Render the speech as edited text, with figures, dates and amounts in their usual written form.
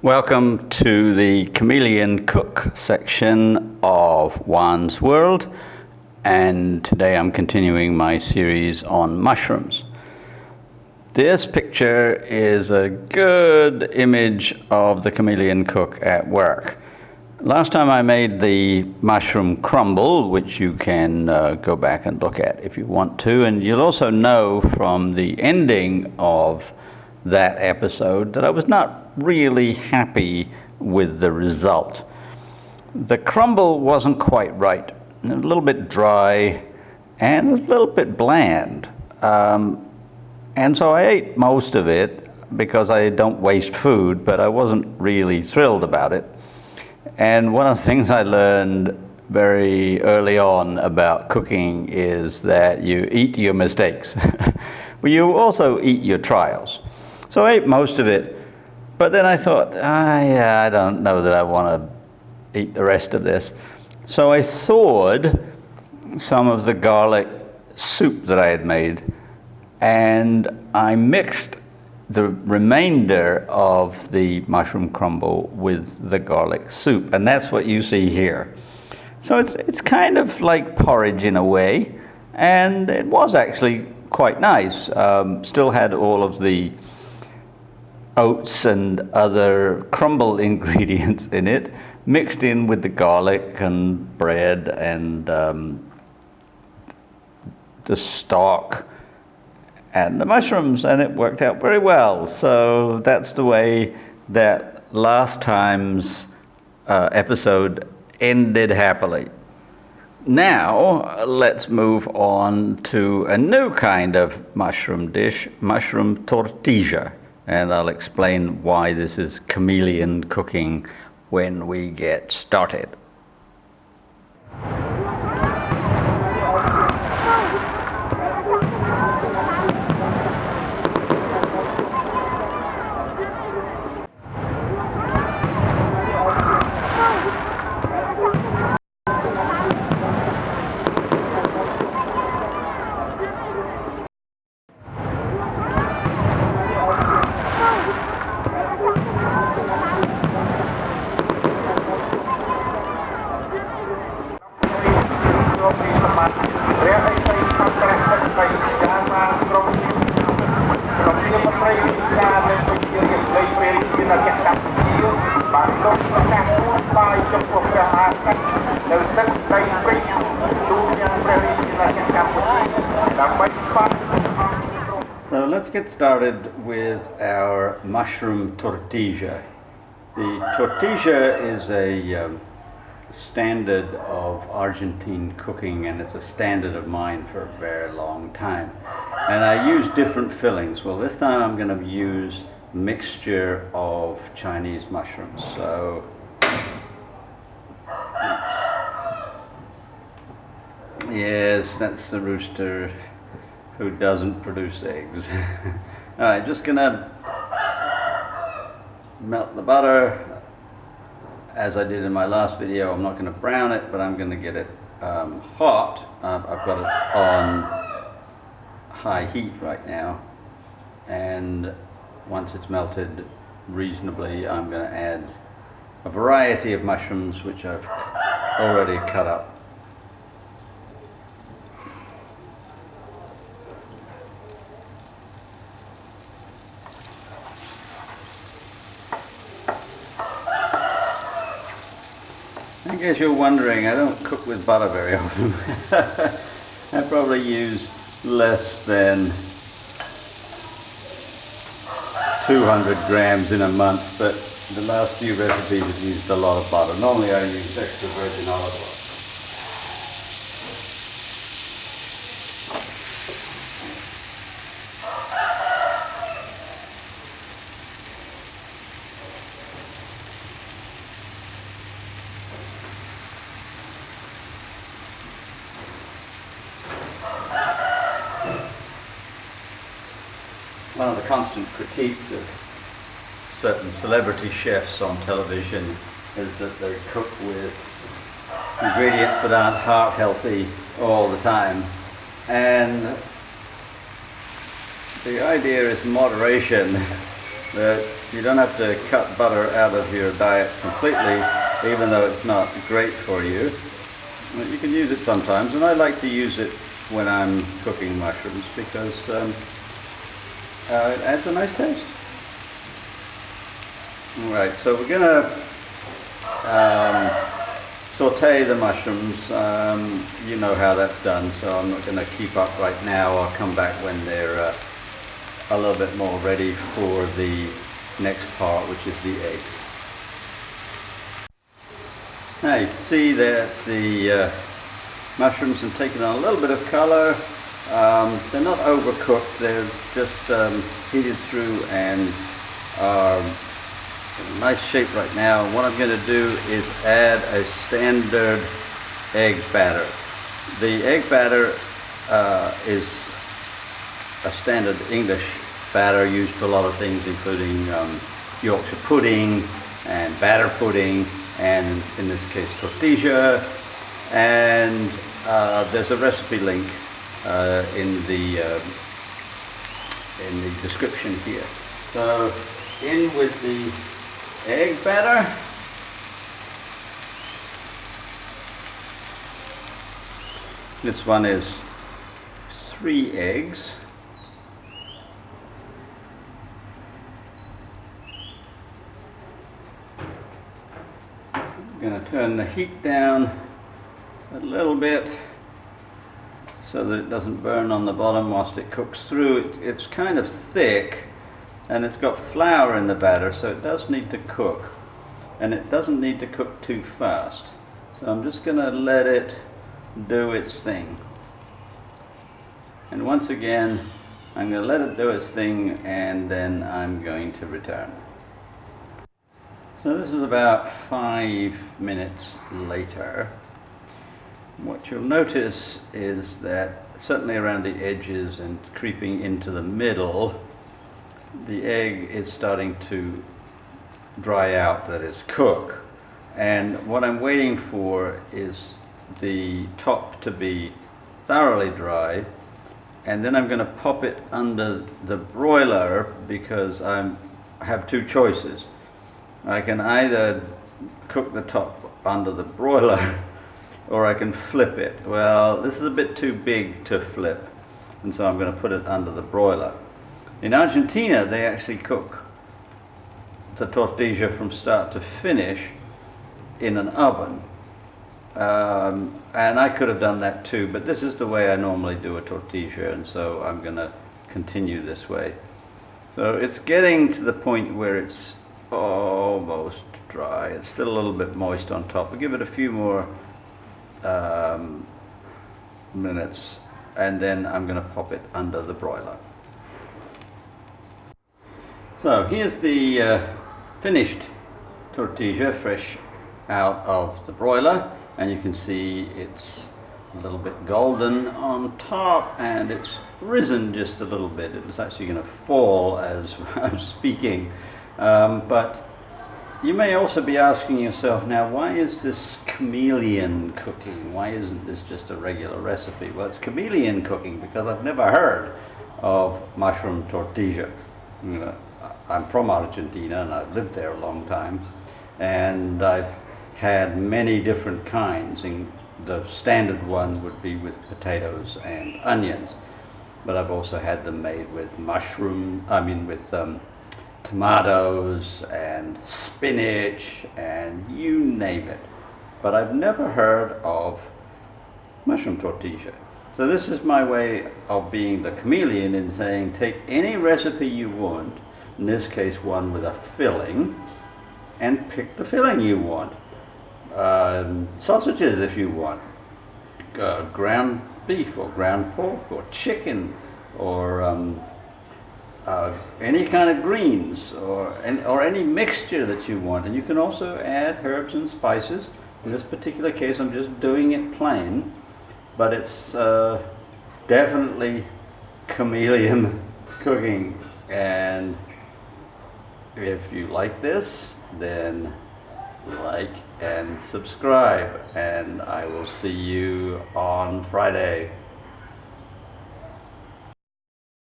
Welcome to the Chameleon Cook section of Juan's World, and today I'm continuing my series on mushrooms. This picture is a good image of the Chameleon Cook at work. Last time I made the mushroom crumble, which you can go back and look at if you want to, and you'll also know from the ending of that episode that I was not really happy with the result. The crumble wasn't quite right, a little bit dry and a little bit bland. And so I ate most of it because I don't waste food, but I wasn't really thrilled about it. And one of the things I learned very early on about cooking is that you eat your mistakes, but you also eat your trials. So I ate most of it, but then I thought, I don't know that I want to eat the rest of this. So I thawed some of the garlic soup that I had made, and I mixed the remainder of the mushroom crumble with the garlic soup, and that's what you see here. So it's kind of like porridge in a way, and it was actually quite nice. Still had all of the oats and other crumble ingredients in it, mixed in with the garlic and bread and the stock and the mushrooms, and it worked out very well. So that's the way that last time's episode ended happily. Now let's move on to a new kind of mushroom dish, mushroom tortilla. And I'll explain why this is chameleon cooking when we get started. So let's get started with our mushroom tortilla. The tortilla is a standard of Argentine cooking, and it's a standard of mine for a very long time. And I use different fillings. Well, this time I'm going to use a mixture of Chinese mushrooms. So yes, that's the rooster who doesn't produce eggs. All right, just gonna melt the butter as I did in my last video. I'm not gonna brown it, but I'm gonna get it hot. I've got it on high heat right now, and once it's melted reasonably, I'm gonna add a variety of mushrooms which I've already cut up. In case you're wondering, I don't cook with butter very often. I probably use less than 200 grams in a month, but the last few recipes have used a lot of butter. Normally I use extra virgin olive oil. One of the constant critiques of certain celebrity chefs on television is that they cook with ingredients that aren't heart healthy all the time. And the idea is moderation that you don't have to cut butter out of your diet completely, even though it's not great for you. You can use it sometimes, and I like to use it when I'm cooking mushrooms because it adds a nice taste. Alright, so we're going to saute the mushrooms. You know how that's done, so I'm not going to keep up right now. I'll come back when they're a little bit more ready for the next part, which is the eggs. Now you can see that the mushrooms have taken on a little bit of color. They're not overcooked, they're just heated through and are in a nice shape right now. What I'm going to do is add a standard egg batter. The egg batter is a standard English batter used for a lot of things, including Yorkshire pudding and batter pudding, and in this case tortilla. And there's a recipe link in the description here. So in with the egg batter. This one is 3 eggs. I'm going to turn the heat down a little bit so that it doesn't burn on the bottom whilst it cooks through. It's kind of thick and it's got flour in the batter, so it does need to cook, and it doesn't need to cook too fast. So I'm just going to let it do its thing. And once again, I'm going to let it do its thing, and then I'm going to return. So this is about 5 minutes later. What you'll notice is that certainly around the edges and creeping into the middle, the egg is starting to dry out, that is, cook. And what I'm waiting for is the top to be thoroughly dry, and then I'm going to pop it under the broiler because I have 2 choices. I can either cook the top under the broiler or I can flip it. Well, this is a bit too big to flip, and so I'm going to put it under the broiler. In Argentina, they actually cook the tortilla from start to finish in an oven. And I could have done that too, but this is the way I normally do a tortilla, and so I'm going to continue this way. So it's getting to the point where it's almost dry. It's still a little bit moist on top. I'll give it a few more minutes, and then I'm going to pop it under the broiler. So here's the finished tortilla, fresh out of the broiler, and you can see it's a little bit golden on top, and it's risen just a little bit. It's actually going to fall as I'm speaking. But you may also be asking yourself now, why is this chameleon cooking? Why isn't this just a regular recipe? Well, it's chameleon cooking because I've never heard of mushroom tortilla. You know, I'm from Argentina and I've lived there a long time, and I've had many different kinds, and the standard one would be with potatoes and onions, but I've also had them made with tomatoes and spinach and you name it, but I've never heard of mushroom tortilla. So this is my way of being the chameleon in saying, take any recipe you want, in this case one with a filling, and pick the filling you want. Sausages if you want, ground beef or ground pork or chicken, or any kind of greens, or any mixture that you want. And you can also add herbs and spices. In this particular case I'm just doing it plain, but it's definitely chameleon cooking. And if you like this, then like and subscribe, and I will see you on Friday.